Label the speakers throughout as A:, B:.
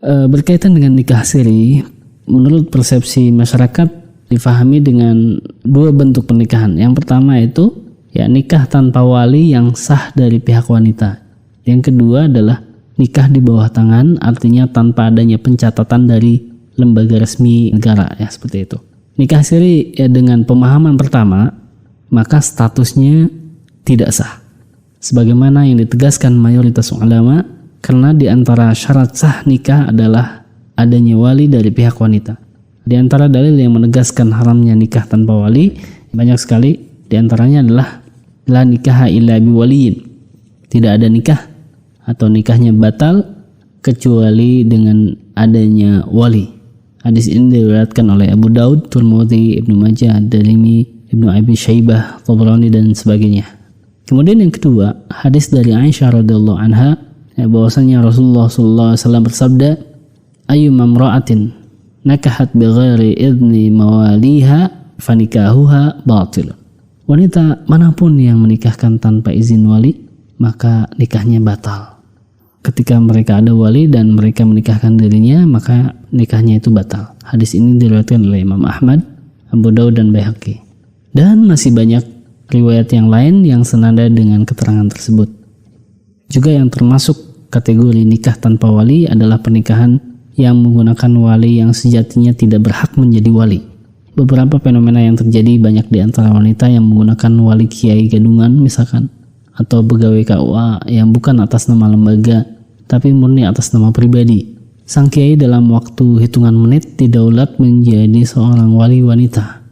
A: Berkaitan dengan nikah siri, menurut persepsi masyarakat difahami dengan dua bentuk pernikahan. Yang pertama itu ya nikah tanpa wali yang sah dari pihak wanita. Yang kedua adalah nikah di bawah tangan, artinya tanpa adanya pencatatan dari lembaga resmi negara, ya seperti itu. Nikah siri ya dengan pemahaman pertama, maka statusnya tidak sah. Sebagaimana yang ditegaskan mayoritas ulama, karena di antara syarat sah nikah adalah adanya wali dari pihak wanita. Di antara dalil yang menegaskan haramnya nikah tanpa wali banyak sekali. Di antaranya adalah la nikaha illa biwaliyin. Tidak ada nikah atau nikahnya batal kecuali dengan adanya wali. Hadis ini diriwayatkan oleh Abu Daud, Tirmidzi, Ibnu Majah, Darimi, Ibnu Abi Syaibah, Tabrani dan sebagainya. Kemudian yang kedua, hadis dari Aisyah radhiyallahu anha bahwasanya Rasulullah SAW bersabda, ayyuma imra'atin nakahat bighairi idzni mawaliha fanikahuha batil. Wanita manapun yang menikahkan tanpa izin wali, maka nikahnya batal. Ketika mereka ada wali dan mereka menikahkan dirinya, maka nikahnya itu batal. Hadis ini diriwayatkan oleh Imam Ahmad, Abu Daud dan Baihaqi. Dan masih banyak riwayat yang lain yang senada dengan keterangan tersebut. Juga yang termasuk kategori nikah tanpa wali adalah pernikahan yang menggunakan wali yang sejatinya tidak berhak menjadi wali. Beberapa fenomena yang terjadi banyak di antara wanita yang menggunakan wali kiai gadungan misalkan, atau pegawai KUA yang bukan atas nama lembaga tapi murni atas nama pribadi. Sang kiai dalam waktu hitungan menit didaulat menjadi seorang wali wanita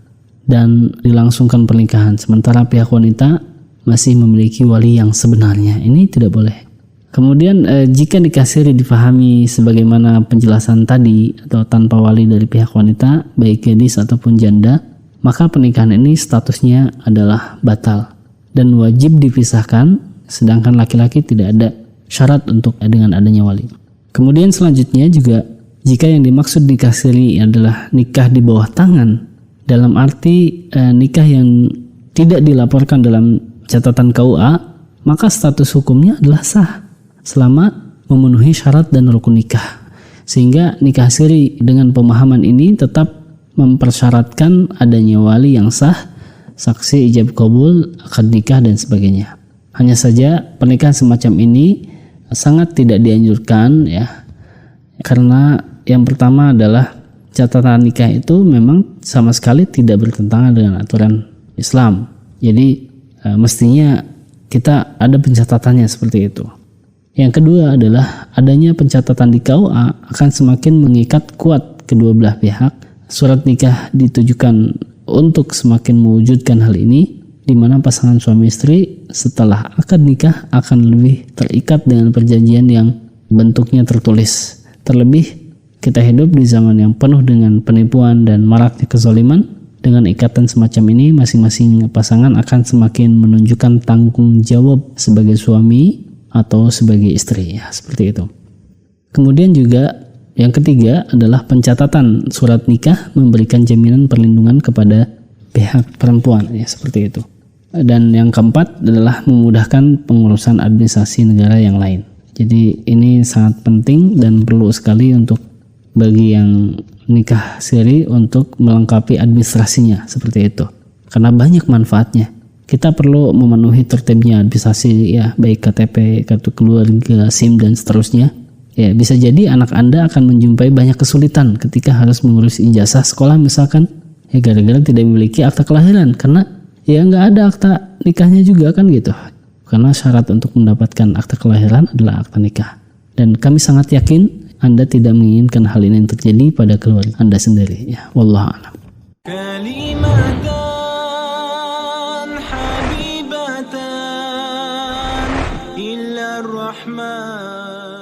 A: dan dilangsungkan pernikahan, sementara pihak wanita masih memiliki wali yang sebenarnya. Ini tidak boleh. Kemudian jika nikah siri difahami sebagaimana penjelasan tadi atau tanpa wali dari pihak wanita, baik gadis ataupun janda, maka pernikahan ini statusnya adalah batal dan wajib dipisahkan, sedangkan laki-laki tidak ada syarat untuk dengan adanya wali. Kemudian selanjutnya juga jika yang dimaksud nikah siri adalah nikah di bawah tangan, dalam arti nikah yang tidak dilaporkan dalam catatan KUA, maka status hukumnya adalah sah selama memenuhi syarat dan rukun nikah. Sehingga nikah siri dengan pemahaman ini tetap mempersyaratkan adanya wali yang sah, saksi ijab kabul, akad nikah dan sebagainya. Hanya saja pernikahan semacam ini sangat tidak dianjurkan ya. Karena yang pertama adalah catatan nikah itu memang sama sekali tidak bertentangan dengan aturan Islam. Jadi mestinya kita ada pencatatannya seperti itu. Yang kedua adalah adanya pencatatan di KUA akan semakin mengikat kuat kedua belah pihak. Surat nikah ditujukan untuk semakin mewujudkan hal ini, di mana pasangan suami istri setelah akad nikah akan lebih terikat dengan perjanjian yang bentuknya tertulis. Terlebih kita hidup di zaman yang penuh dengan penipuan dan maraknya kezaliman. Dengan ikatan semacam ini, masing-masing pasangan akan semakin menunjukkan tanggung jawab sebagai suami atau sebagai istri, ya seperti itu. Kemudian juga yang ketiga adalah pencatatan surat nikah memberikan jaminan perlindungan kepada pihak perempuan, ya seperti itu. Dan yang keempat adalah memudahkan pengurusan administrasi negara yang lain. Jadi ini sangat penting dan perlu sekali untuk bagi yang nikah siri untuk melengkapi administrasinya seperti itu, karena banyak manfaatnya. Kita perlu memenuhi tertibnya administrasi ya, baik KTP, kartu keluarga, SIM dan seterusnya. Ya, bisa jadi anak Anda akan menjumpai banyak kesulitan ketika harus mengurus ijazah sekolah misalkan, ya gara-gara tidak memiliki akta kelahiran, karena ya nggak ada akta nikahnya juga kan gitu. Karena syarat untuk mendapatkan akta kelahiran adalah akta nikah. Dan kami sangat yakin Anda tidak menginginkan hal ini terjadi pada keluarga Anda sendiri. Ya, wallahu a'lam. Kalimatan habibatan ila rahman